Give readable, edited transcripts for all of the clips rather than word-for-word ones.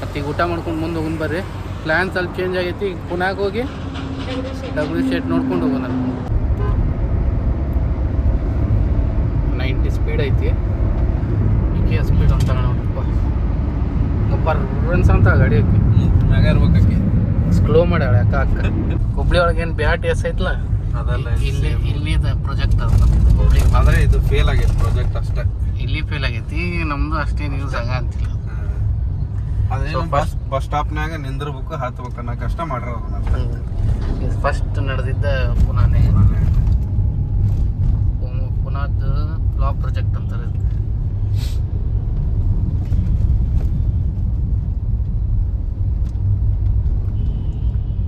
ಮತ್ತು ಈಗ ಊಟ ಮಾಡ್ಕೊಂಡು ಮುಂದೆ ಹೋಗೋಣ ಬರ್ರಿ. ಪ್ಲ್ಯಾನ್ ಸ್ವಲ್ಪ ಚೇಂಜ್ ಆಗೈತಿ. ಈಗ ಪುನಾಗ ಹೋಗಿ ಡಬ್ಲ್ಯೂ ಶೇಟ್ ನೋಡ್ಕೊಂಡು ಹೋಗೋಣ. 90 ಸ್ಪೀಡ್ ಐತಿ. ಈಕೆ ಸ್ಪೀಡ್ ಅಂತ ನೋಡಪ್ಪ ರನ್ಸ್ ಅಂತ ಗಾಡಿ ಐತಿ. ಮ್ಯಾಗ ಇರ್ಬೇಕಿ ಸ್ಲೋ ಮಾಡ್ಯಾಳ ಅಕ್ಕ. ಹುಬ್ಳಿ ಒಳಗೆ ಏನು ಬ್ಯಾಟ್ ಎಸ್ ಐತ್ಲ ಅದಲ್ಲ ಇಲ್ಲಿದ ಪ್ರಾಜೆಕ್ಟ್ ಅದು ನಮ್ದು ಹುಬ್ಳಿ. ಆದರೆ ಇದು ಫೇಲ್ ಆಗೈತೆ ಪ್ರಾಜೆಕ್ಟ್ ಅಷ್ಟೇ. ಇಲ್ಲಿ ಫೇಲ್ ಆಗೈತಿ. ನಮ್ದು ಅಷ್ಟೇನು ಯೂಸ್ ಆಗ ಅಂತಿಲ್ಲ. ಅದೇನು ಬಸ್ ಸ್ಟಾಪ್ನಾಗ ನಿಂದಿರ್ಬೇಕು ಹತ್ಬೇಕು ಅನ್ನೋ ಕಷ್ಟ ಮಾಡಿರೋದು. ಫಸ್ಟ್ ನಡೆದಿದ್ದ ಪುನಾನೇ. ಪುನಾದ ಲಾ ಪ್ರಾಜೆಕ್ಟ್ ಅಂತಾರೆ.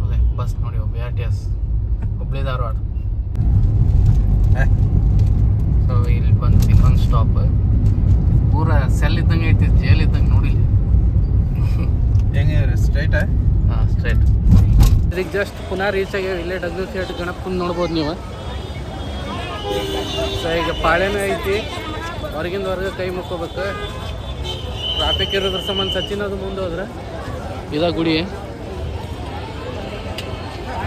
ಅದೇ ಬಸ್ ನೋಡಿ BRTS ಹುಬ್ಳಿ ಧಾರವಾಡ. ಸೊ ಇಲ್ಲಿ ಬಂದು ಇನ್ನೊಂದು ಸ್ಟಾಪ್. ಪೂರ ಸೆಲ್ ಇದ್ದಂಗೆ ಐತಿ, ಜೇಲ್ ಇದ್ದಂಗೆ ನೋಡಿಲ್ಲ. ಹೆಂಗೆ ಸ್ಟ್ರೈಟ್? ಹಾಂ ಸ್ಟ್ರೈಟ್. ಇದಕ್ಕೆ ಜಸ್ಟ್ ಪುನಃ ರೀಚ್ ಆಗ್ಯಾವ. ಇಲ್ಲೇ ಡಬ್ಲ್ಯೂ ಶೇಟ್ ಗಣಪನ ನೋಡ್ಬೋದು ನೀವು. ಸೊ ಈಗ ಪಾಳೆನೂ ಐತಿ. ಹೊರಗಿಂದ ಹೊರಗೆ ಕೈ ಮುಕ್ಕೋಬೇಕು. ಟ್ರಾಫಿಕ್ ಇರೋದ್ರ ಸಂಬಂಧ ಸಚಿನ್ ಅದು ಮುಂದೆ ಹೋದ್ರೆ ಇದ ಗುಡಿ.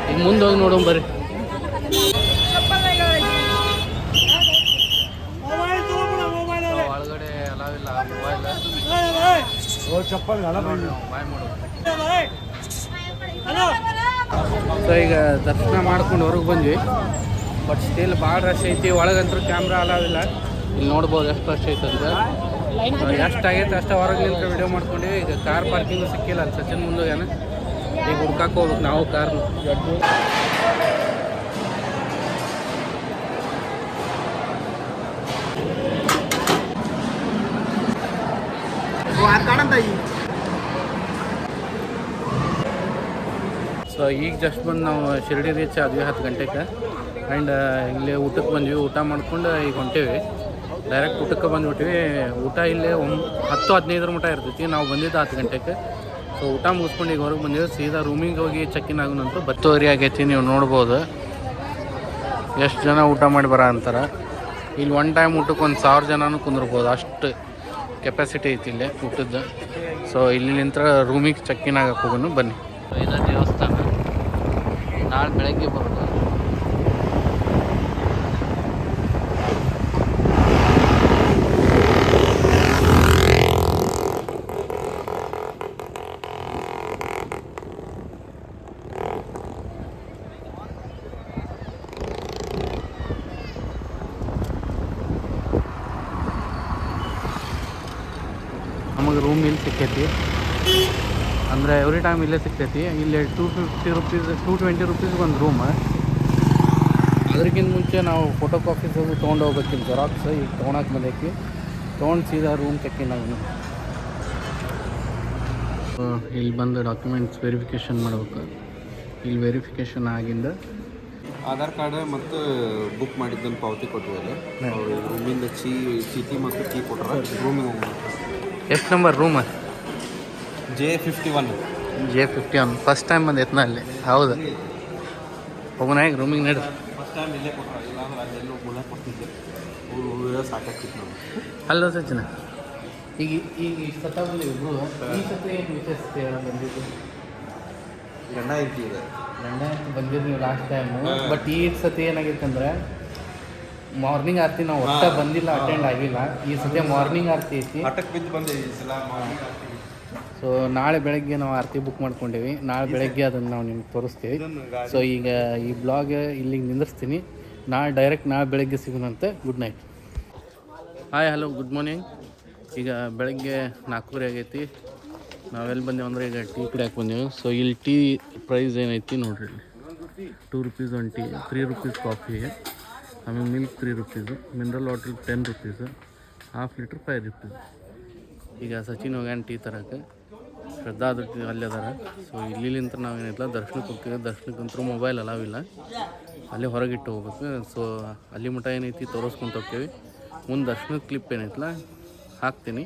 ಈಗ ಮುಂದೆ ಹೋಗಿ ನೋಡೋಣ ಬರ್ರಿ. ಒಳಗಡೆ ಅಲಾವಿಲ್ಲ ಮೊಬೈಲ್. ಬಾಯ್ ಮಾಡು. ಸೊ ಈಗ ದರ್ಶನ ಮಾಡ್ಕೊಂಡು ಹೊರಗೆ ಬಂದ್ವಿ. ಬಟ್ ಸ್ಟಿಲ್ ಭಾಳ ರಶ್ ಐತಿ. ಒಳಗಂತೂ ಕ್ಯಾಮ್ರಾ ಅಲಾವಿಲ್ಲ. ಇಲ್ಲಿ ನೋಡ್ಬೋದು ಎಷ್ಟು ರಶ್ ಐತೆ ಅಂತ. ಎಷ್ಟು ಆಗೈತೆ ಅಷ್ಟು ಹೊರಗೆ ನಿಂತು ವಿಡಿಯೋ ಮಾಡ್ಕೊಂಡ್ವಿ. ಈಗ ಕಾರ್ ಪಾರ್ಕಿಂಗು ಸಿಕ್ಕಿಲ್ಲ ಅಲ್ಲಿ ಸಚಿನ್ ಮುಂದೆ ಏನ. ಈಗ ಹುಡ್ಕಕ್ಕೆ ಹೋಗ್ಬೇಕು ನಾವು ಕಾರ್ನ. ಸೊ ಈಗ ಜಸ್ಟ್ ಬಂದು ನಾವು ಶಿರ್ಡಿ ರೀಚ್ ಆದ್ವಿ 10 ಗಂಟೆಗೆ. ಆ್ಯಂಡ್ ಇಲ್ಲಿ ಊಟಕ್ಕೆ ಬಂದ್ವಿ. ಊಟ ಮಾಡ್ಕೊಂಡು ಈಗ ಹೊಂಟೇವಿ. ಡೈರೆಕ್ಟ್ ಊಟಕ್ಕೆ ಬಂದುಬಿಟ್ವಿ. ಊಟ ಇಲ್ಲೇ 10-15 ಮಟ್ಟ ಇರ್ತೈತಿ. ನಾವು ಬಂದಿದ್ದು 10 ಗಂಟೆಗೆ. ಸೊ ಊಟ ಮುಗಿಸ್ಕೊಂಡು ಈಗ ಹೊರಗೆ ಬಂದಿವಿ. ಸೀದಾ ರೂಮಿಗೆ ಹೋಗಿ ಚೆಕ್ಕಿನ್ ಆಗೋಣಂತೂ. 10:30 ಆಗೈತಿ. ನೀವು ನೋಡ್ಬೋದು ಎಷ್ಟು ಜನ ಊಟ ಮಾಡಿ ಬರ ಅಂತಾರೆ. ಇಲ್ಲಿ ಒನ್ ಟೈಮ್ ಊಟಕ್ಕೆ 1000 ಜನನೂ ಕುಂದಿರ್ಬೋದು. ಅಷ್ಟು ಕೆಪಾಸಿಟಿ ಐತಿ ಇಲ್ಲೇ ಊಟದ್ದು. ಸೊ ಇಲ್ಲಿ ನಿಂತರ ರೂಮಿಗೆ ಚೆಕ್ಕಿನ್ ಆಗಕ್ಕೆ ಹೋಗೋಣ ಬನ್ನಿ. ಇದು ದೇವಸ್ಥಾನ. ನಾಳೆ ಬೆಳಗ್ಗೆ ಬರೋದು. ನಮಗೆ ರೂಮ್ ಇಲ್ಲಿ ಸಿಕ್ಕೈತಿ. ಅಂದರೆ ಎವ್ರಿ ಟೈಮ್ ಇಲ್ಲೇ ಸಿಗ್ತೈತಿ. ಇಲ್ಲಿ 250 ರೂಪೀಸ್ 220 ರೂಪೀಸ್ಗೆ ಒಂದು ರೂಮ್. ಅದಕ್ಕಿಂತ ಮುಂಚೆ ನಾವು ಫೋಟೋ ಕಾಪೀಸ್ ಹೋಗಿ ತೊಗೊಂಡು ಹೋಗ್ಬೇಕಿಲ್ಲ ಜೆರಾಕ್ಸ್. ಈಗ ತೊಗೊಳಕ್ಕೆ ಬಂದೈತಿ. ತೊಗೊಂಡು ಸೀದಾ ರೂಮ್ ಚೆಕ್ಕಿನ್ ಆಗೋಣ. ಇಲ್ಲಿ ಬಂದು ಡಾಕ್ಯುಮೆಂಟ್ಸ್ ವೆರಿಫಿಕೇಷನ್ ಮಾಡ್ಬೇಕು. ಇಲ್ಲಿ ವೆರಿಫಿಕೇಷನ್ ಆಗಿಂದ ಆಧಾರ್ ಕಾರ್ಡ್ ಮತ್ತು ಬುಕ್ ಮಾಡಿದ್ದನ್ನು ಪಾವತಿ ಕೊಟ್ಟಿದ್ದಾರೆ. ಅವರು ರೂಮಿಂದ ಚೀಟಿ ಮತ್ತು ಕೀ ಕೊಟ್ಟರೆ ರೂಮಿಗೆ ಹೋಗೋಣ. ಎಷ್ಟು number room? J51. J51. First time ಬಂದೈತೆ ನಾ ಅಲ್ಲಿ. ಹೌದು ಹೋಗೋಣ ಈಗ ರೂಮಿಗೆ ನಡ್ರಿ. ಫಸ್ಟ್ ಟೈಮ್ ಇಲ್ಲೇ ಕೊಟ್ಟರೆ ಇಲ್ಲಾಂದ್ರೆ ಅಲ್ಲೆಲ್ಲೋ ಮುಲ್ಲ ಕೊಡ್ತಿದ್ದೆ. ಊರು ಸಾಕಾಗ್ತಿತ್ತು ನಾವು. ಅಲ್ಲ ಸಚಿನ ಈಗ ಸತ ಬಂದಿದ್ರು. ಈ ಸತಿ ಏನು ವಿಶೇಷತೆ ಬಂದಿದ್ದು? ಗಂಡ ಇರ್ತೀವಿ ಗಂಡ ಬಂದಿದ್ದು ನೀವು ಲಾಸ್ಟ್ ಟೈಮು. ಬಟ್ ಈ ಸತಿ ಏನಾಗಿತ್ತು ಅಂದ್ರೆ ಮಾರ್ನಿಂಗ್ ಆರತಿ ನಾವು ಒಟ್ಟ ಬಂದಿಲ್ಲ, ಅಟೆಂಡ್ ಆಗಿಲ್ಲ. ಈ ಸತಿ ಮಾರ್ನಿಂಗ್ ಆರತಿ ಐತಿ. ಆಟಕ್ಕೆ ಬಿದ್ದು ಬಂದೆ ಈ ಸಲ. ಸೊ ನಾಳೆ ಬೆಳಗ್ಗೆ ನಾವು ಆರತಿ ಬುಕ್ ಮಾಡ್ಕೊಂಡೇವಿ. ನಾಳೆ ಬೆಳಗ್ಗೆ ಅದನ್ನು ನಾವು ನಿಮ್ಗೆ ತೋರಿಸ್ತೀವಿ. ಸೊ ಈಗ ಈ ಬ್ಲಾಗ್ ಇಲ್ಲಿಗೆ ನಿಂದಿರ್ಸ್ತೀನಿ. ನಾಳೆ ಬೆಳಗ್ಗೆ ಸಿಗೋಣಂತೆ. Good night. Hi hello good morning. ಈಗ ಬೆಳಗ್ಗೆ 4:30 ಆಗೈತಿ. ನಾವೆಲ್ಲಿ ಬಂದೇವು ಅಂದರೆ ಈಗ ಟೀ ಕುಡಿಯೋಕೆ ಬಂದೆವು. ಸೊ ಇಲ್ಲಿ ಟೀ ಪ್ರೈಸ್ ಏನೈತಿ ನೋಡ್ರಿ. 2 ರೂಪೀಸ್ ಒಂದು ಟೀ, 3 ರೂಪೀಸ್ ಕಾಫಿ, ಆಮೇಲೆ milk 3 rupees, mineral water 10 rupees, half litre 5 rupees. ಈಗ ಸಚಿನ್ ಹೋಗ್ಯಾನ ಟೀ ತರಕ್ಕೆ. ಶ್ರದ್ಧಾ ಅದು ಅಲ್ಲಿ ಅದಾರ. ಸೊ ಇಲ್ಲಿಂತ ನಾವೇನಿಲ್ಲ ದರ್ಶನಕ್ಕೆ ಹೋಗ್ತೀವಿ. ದರ್ಶನಕ್ಕಂತೂ ಮೊಬೈಲ್ ಅಲಾವಿಲ್ಲ. ಅಲ್ಲೇ ಹೊರಗಿಟ್ಟು ಹೋಗ್ಬೇಕು. ಸೊ ಅಲ್ಲಿ ಮಟ್ಟ ಏನೈತಿ ತೋರಿಸ್ಕೊಂತ ಹೋಗ್ತೀವಿ. ಮುಂದೆ ದರ್ಶನದ ಕ್ಲಿಪ್ ಏನೈತಲ್ಲ ಹಾಕ್ತೀನಿ.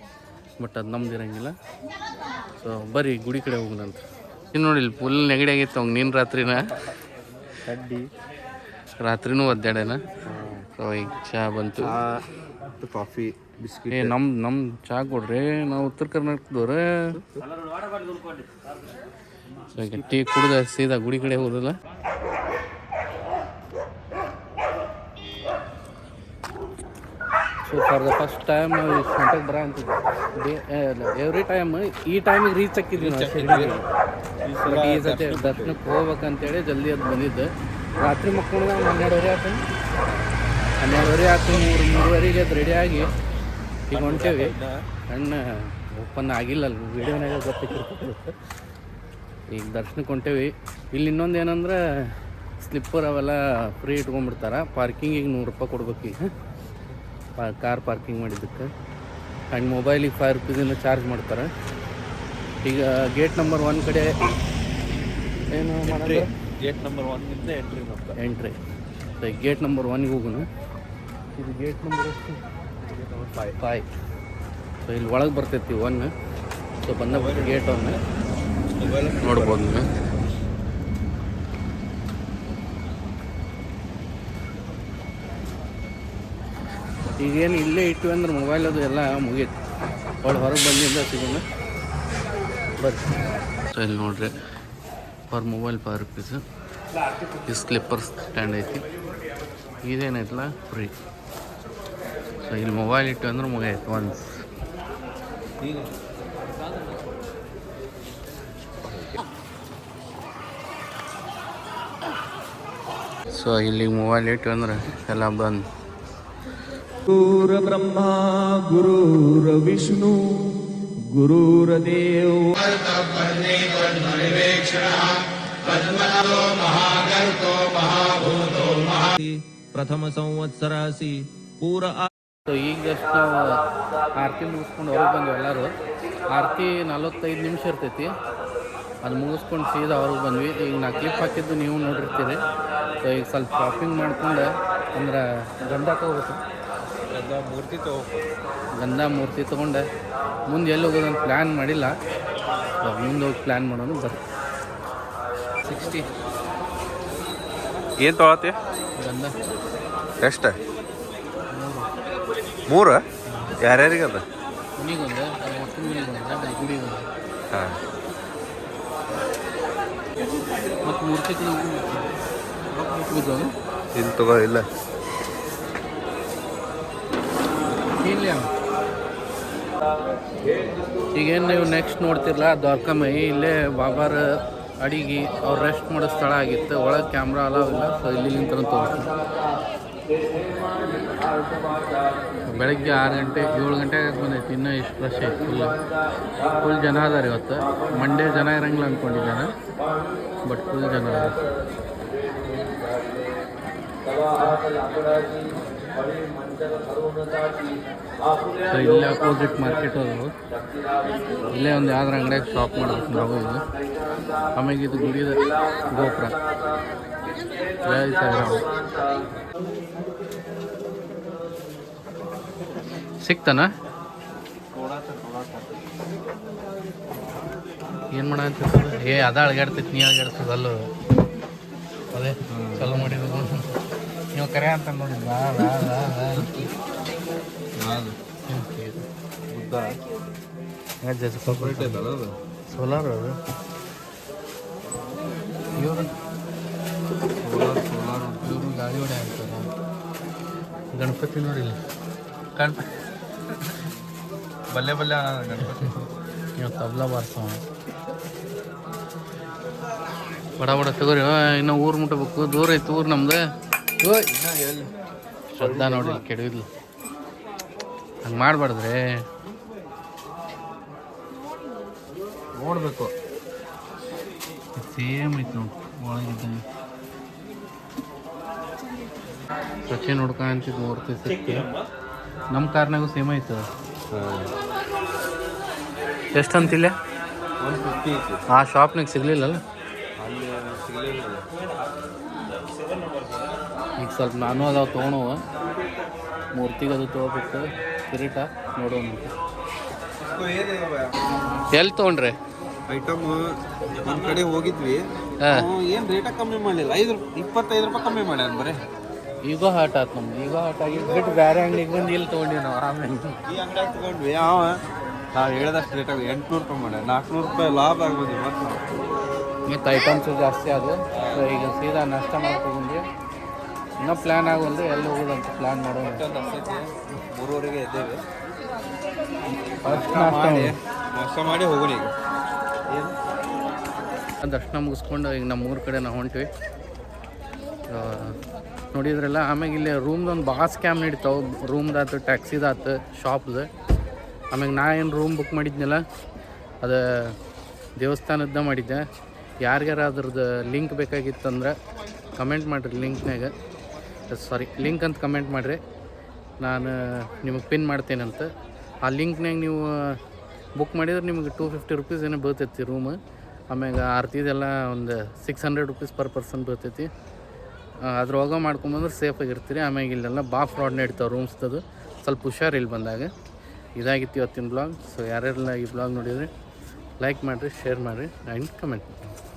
ಬಟ್ ಅದು ನಮ್ದು ಇರೋಂಗಿಲ್ಲ. ಸೊ ಬರ್ರಿ ಗುಡಿ ಕಡೆ ಹೋಗೋಣಂತ. ಇನ್ನು ನೋಡಿ ಇಲ್ಲಿ ಫುಲ್ ನೆಗಡಿ ಆಗೈತೆ ಅವಂಗೆ. ನೀನು ರಾತ್ರಿನೂ ಒದ್ದಾಡೇನ. ಸೊ ಈಗ ಚಹಾ ಬಂತು. ಮತ್ತು ಕಾಫಿ ಬಿಸ್ಕಿಟ್. ನಮ್ಮ ಚಾ ಕೊಡ್ರಿ, ನಾವು ಉತ್ತರ ಕರ್ನಾಟಕದವ್ರೆ. ಟೀ ಕುಡ್ದ ಸೀದಾ ಗುಡಿ ಕಡೆ ಹೋದಲ್ಲ. So for the first time ನಾವು ಈ ಸೆಂಟರ್ಗೆ ಬರ ಅಂತಿದ್ವಿ. ಎವ್ರಿ ಟೈಮ್ ಈ ಟೈಮಿಗೆ ರೀಚ್ ಆಕ್ಕಿದ್ವಿ ನಾವು. ಬಟ್ ಈ ಸತಿ ದರ್ಶನಕ್ಕೆ ಹೋಗ್ಬೇಕಂತೇಳಿ ಜಲ್ದಿ ಅದು ಬಂದಿದ್ದು. ರಾತ್ರಿ ಮಕ್ಕಳು ನಾವು 12:30 ಆಯ್ತು. 12:30 ಆಯ್ತು. 3:30ಗೆ ಅದು ರೆಡಿಯಾಗಿ ಈಗ ಹೊಂಟೇವಿ. ಸಣ್ಣ ಓಪನ್ ಆಗಿಲ್ಲ ಅಲ್ಲಿ ವೀಡಿಯೋನಾಗ ಗೊತ್ತಿರುತ್ತೆ. ಈಗ ದರ್ಶನಕ್ಕೆ ಹೊಂಟೇವಿ. ಇಲ್ಲಿ ಇನ್ನೊಂದು ಏನಂದ್ರೆ ಸ್ಲಿಪ್ಪರ್ ಅವೆಲ್ಲ ಫ್ರೀ ಇಟ್ಕೊಂಡ್ಬಿಡ್ತಾರೆ. ಪಾರ್ಕಿಂಗಿಗೆ ₹100 ಕೊಡ್ಬೇಕು ಈಗ, ಕಾರ್ ಪಾರ್ಕಿಂಗ್ ಮಾಡಿದ್ದಕ್ಕೆ. ಆ್ಯಂಡ್ ಮೊಬೈಲಿಗೆ ₹5 ಚಾರ್ಜ್ ಮಾಡ್ತಾರೆ. ಈಗ ಗೇಟ್ ನಂಬರ್ 1 ಕಡೆ ಏನು ಮಾಡೋದು, gate number 1 entry. So gate number 1ಗೆ ಹೋಗೋಣ. ಇದು ಗೇಟ್ ನಂಬರ್ 5. ಸೊ ಇಲ್ಲಿ ಒಳಗೆ ಬರ್ತೈತಿ 1. ಸೊ ಬಂದ ಗೇಟ್ 1 ನೋಡ್ಬೋದು ನೀವು. ಈಗೇನು ಇಲ್ಲೇ ಇಟ್ಟು ಅಂದ್ರೆ ಮೊಬೈಲ್ ಅದು ಎಲ್ಲ ಮುಗೀತು. ಹೊರಗೆ ಬಂದಿಂದ ಸಿಗೋಣ ಬರ್ರಿ. ಸೊ ಇಲ್ಲಿ ನೋಡ್ರಿ, ಪರ್ ಮೊಬೈಲ್ ₹5. ಈ ಸ್ಲಿಪ್ಪರ್ ಸ್ಟ್ಯಾಂಡ್ ಐತಿ. ಇದೇನೈತಲ್ಲ ಫ್ರೀ. ಸೊ ಇಲ್ಲಿ ಮೊಬೈಲ್ ಇಟ್ಟು ಅಂದ್ರೆ ಮುಗಿಯೈತೆ ಒನ್ಸ್. ಸೊ ಇಲ್ಲಿ ಮೊಬೈಲ್ ಇಟ್ಟು ಅಂದ್ರೆ ಎಲ್ಲ ಬಂದು. ಗುರುರ್ ಬ್ರಹ್ಮ ಗುರುರ್ ವಿಷ್ಣು ಗುರುರ್ದೇವ್ ಪ್ರಥಮ ಸಂವತ್ಸರಾಸಿ ಪೂರ. ಸೊ ಈಗ ಜಸ್ಟ್ ನಾವು ಆರತಿ ಮುಗಿಸ್ಕೊಂಡು ಹೊರಗೆ ಬಂದ್ವಿ ಎಲ್ಲರೂ. ಆರತಿ 45 ನಿಮಿಷ ಇರ್ತೈತಿ. ಅದು ಮುಗಿಸ್ಕೊಂಡು ಸೀದಾ ಹೊರಗೆ ಬಂದ್ವಿ. ಈಗ ನಾ ಕ್ಲಿಪ್ ಹಾಕಿದ್ದು ನೀವು ನೋಡಿರ್ತೀರಿ. ಸೊ ಈಗ ಸ್ವಲ್ಪ ಶಾಪಿಂಗ್ ಮಾಡ್ಕೊಂಡು ಅಂದ್ರೆ ಗಂಧ ತೊಗೋಬೇಕು. ಗಂಧ ಮೂರ್ತಿ ತೊಗೊಂಡೆ ಮುಂದೆ ಎಲ್ಲಿ ಹೋಗೋದಂತ ಪ್ಲ್ಯಾನ್ ಮಾಡಿಲ್ಲ. ಮುಂದೆ ಹೋಗಿ ಪ್ಲ್ಯಾನ್ ಮಾಡೋಣ ಬರ್ರಿ. 60 ಏನು ತೊಗೊಳತಿ? ಗಂಧ ಎಷ್ಟು? 3 ಯಾರ್ಯಾರಿಗೆ ಅದ? ಮನಿಗೊಂದು, ಒಟ್ಟು ಗುಡಿಗೊಂದು. ಹಾಂ, ಮತ್ತು ಮೂರ್ತಿ ಇಲ್ಲಿ ತಗೋ. ಇಲ್ಲ ಇಲ್ಲ ಈಗೇನು ನೀವು ನೆಕ್ಸ್ಟ್ ನೋಡ್ತಿರಲ್ಲ ದ್ವಾರಕಾಮಯಿ, ಇಲ್ಲೇ ಬಾಬಾರ ಅಡಿಗೆ ಅವ್ರು ರೆಸ್ಟ್ ಮಾಡೋ ಸ್ಥಳ ಆಗಿತ್ತು. ಒಳಗೆ ಕ್ಯಾಮ್ರಾ ಅಲಾವ್ ಇಲ್ಲ. ಸೊ ಇಲ್ಲಿ ನಿಂತರ ತೋರಿಸ್ತೀನಿ. ಬೆಳಗ್ಗೆ 6 ಗಂಟೆ 7 ಗಂಟೆಗೆ ಬಂದೈತಿ. ಇನ್ನೂ ಇಷ್ಟು ರಶ್ ಐತಿ. ಫುಲ್ ಜನ ಅದಾರೆ ಇವತ್ತು. ಮಂಡೇ ಜನ ಇರಂಗಿಲ್ಲ ಅಂದ್ಕೊಂಡಿದ್ದಾನೆ, ಬಟ್ ಫುಲ್ ಜನ ಅದ. ಸೊ ಇಲ್ಲೇ ಅಪೋಸಿಟ್ ಮಾರ್ಕೆಟ್ ಅದು. ಇಲ್ಲೇ ಒಂದು ಯಾವ್ದಾರ ಅಂಗಡಿಯಾಗ ಶಾಪ್ ಮಾಡಬೇಕು ನಾವು. ಇದು ಆಮೇಲೆ ಇದು ಗುಡಿದ ಗೋಪುರ. ಜೈ ಸಾಯಿರಾಮ್. ಸಿಕ್ತಾನ? ಏನು ಮಾಡ ಅಂತ ಅದ ಅಳಗಾಡ್ತೈತಿ, ನೀ ಅಳಗಾಡ್ತದಲ್ಲ. ಅದೇ ಚಲೋ ಮಾಡಿದ್ರು ನೀವು ಕರೆ ಅಂತ ನೋಡಿ. ಸೋಲಾರ್ ಅದು. ಇವರು ಗಾಳಿ ಹೊಡೆ ಆಗ್ತದ. ಗಣಪತಿ ನೋಡಿಲ್ಲ, ಗಣಪತಿ ಬಲ್ಲೆ ಗಣಪತಿ. ನೀವು ತಬ್ಲಾ ಬಾರ್ಸವ ಬಡ ತಗೋರಿ. ಇನ್ನೂ ಊರು ಮುಟ್ಟಬೇಕು, ದೂರ ಐತಿ ಊರು ನಮ್ದು. ಶ್ರದ್ಧಾ ನೋಡಿ ಕೆಡವಿದ್ಲು. ಹಂಗೆ ಮಾಡಬಾರ್ದ್ರೆ, ನೋಡ್ಬೇಕು. ಸೇಮ್ ಐತಿ ನೋಡಿ ಒಳಗಿದ್ದಂಗೆ. ಸಚಿನ್ ನೋಡ್ಕೊಂತಿದ್ದು ಮೂರ್ತಿ ಸಿಕ್ಕಿ ನಮ್ಮ ಕಾರ್ನಾಗೂ ಸೇಮ್ ಐತೆ. ಎಷ್ಟಂತಿಲ್ಲ? 150 ಐತಿ. ಆ ಶಾಪ್ನಾಗ ಸಿಗ್ಲಿಲ್ಲಲ್ಲ. ಅಲ್ಲಿ ಸಿಗಲಿಲ್ಲ. ಈಗ ಸ್ವಲ್ಪ ನಾನು ಅದಾವ ತೊಗೊಳವ. ಮೂರ್ತಿಗೆ ಅದು ತೊಗೋಬೇಕು. ಕಿರೀಟ ನೋಡೋಣ. ಎಲ್ಲಿ ತೊಗೊಂಡ್ರೆ? ಐಟಮ್ ಒಂದು ಕಡೆ ಹೋಗಿದ್ವಿ. ಏನು ರೇಟ ಕಮ್ಮಿ ಮಾಡಲಿಲ್ಲ. ₹25 ಕಮ್ಮಿ ಮಾಡ್ಯಾನ ಬರೀ. ಈಗೋ ಹಾಟ್ ಆಯ್ತು ನಮ್ದು ಈಗೋ ಹಾಟ್ ಆಗಿ ಬಿಟ್ಟು ಬೇರೆ ಅಂಗಡಿಗೆ ಬಂದು ಇಲ್ಲಿ ತೊಗೊಂಡಿವಿ ನಾವು ಆಮೇಲೆ ಈ ಅಂಗಡಿಯಾಗ ತೊಗೊಂಡ್ವಿ ನಾವು ಹೇಳಿದಷ್ಟು ರೇಟಾಗ 800 ರೂಪಾಯಿ ಮಾಡಿ 400 ರೂಪಾಯಿ ಲಾಭ ಆಗ್ಬೋದು ಮತ್ತು ಐಟಮ್ಸು ಜಾಸ್ತಿ ಅದು ಸೊ ಈಗ ಸೀದಾ ನಾಷ್ಟ ಮಾಡ್ಕೊಂಡ್ಬಂದ್ವಿ ಇನ್ನೂ ಪ್ಲ್ಯಾನ್ ಆಗೋದು ಎಲ್ಲಿ ಹೋಗೋದಂತ ಪ್ಲ್ಯಾನ್ ಮಾಡೋಣ. 3:30ಗೆ ಎದ್ದೇವೆ. ಫಸ್ಟ್ ನಾಷ್ಟ ಮಾಡಿ ಹೋಗೋಣ ಈಗ. ದರ್ಶನ ಮುಗಿಸ್ಕೊಂಡು ಈಗ ನಮ್ಮ ಊರ ಕಡೆ ನಾವು ಹೊಂಟ್ವಿ. ನೋಡಿದ್ರಲ್ಲ ಆಮ್ಯಾಗ ಇಲ್ಲಿ ರೂಮ್ದೊಂದು ಭಾಳ ಸ್ಕ್ಯಾಮ್ ನಡೀತಾವೆ. ರೂಮ್ದಾತು ಟ್ಯಾಕ್ಸಿದಾತು ಶಾಪ್ದು. ಆಮ್ಯಾಗ ನಾ ಏನು ರೂಮ್ ಬುಕ್ ಮಾಡಿದ್ನಲ್ಲ ಅದು ದೇವಸ್ಥಾನದ ಮಾಡಿದ್ದೆ. ಯಾರಿಗಾರ ಅದ್ರದ್ದು ಲಿಂಕ್ ಬೇಕಾಗಿತ್ತಂದ್ರೆ ಕಮೆಂಟ್ ಮಾಡಿರಿ. ಲಿಂಕ್ ಅಂತ ಕಮೆಂಟ್ ಮಾಡಿರಿ, ನಾನು ನಿಮಗೆ ಪಿನ್ ಮಾಡ್ತೇನಂತ. ಆ ಲಿಂಕ್ನಾಗ ನೀವು ಬುಕ್ ಮಾಡಿದ್ರೆ ನಿಮಗೆ 250 ರುಪೀಸ್ ಏನೋ ಬೀಳ್ತೈತಿ ರೂಮ್. ಆಮ್ಯಾಗ ಆರ್ತಿದೆಲ್ಲ ಒಂದು 600 ರುಪೀಸ್ ಪರ್ ಪರ್ಸನ್ ಬೀಳ್ತೈತಿ. ಅದ್ರೊಳಗೆ ಮಾಡ್ಕೊಂಬಂದ್ರೆ ಸೇಫಾಗಿರ್ತೀರಿ. ಆಮ್ಯಾಗ ಇಲ್ಲೆಲ್ಲ ಭಾಳ ಫ್ರಾಡ್ ನಡೀತಾವೆ ರೂಮ್ಸ್ದು. ಸ್ವಲ್ಪ ಹುಷಾರು ಇಲ್ಲಿ ಬಂದಾಗ. ಇದಾಗಿತ್ತು ಇವತ್ತಿನ ಬ್ಲಾಗ್. ಸೊ ಯಾರೆಲ್ಲ ಈ ಬ್ಲಾಗ್ ನೋಡಿದರೆ ಲೈಕ್ ಮಾಡಿರಿ, ಶೇರ್ ಮಾಡಿರಿ ಆ್ಯಂಡ್ ಕಮೆಂಟ್ ಮಾಡಿ.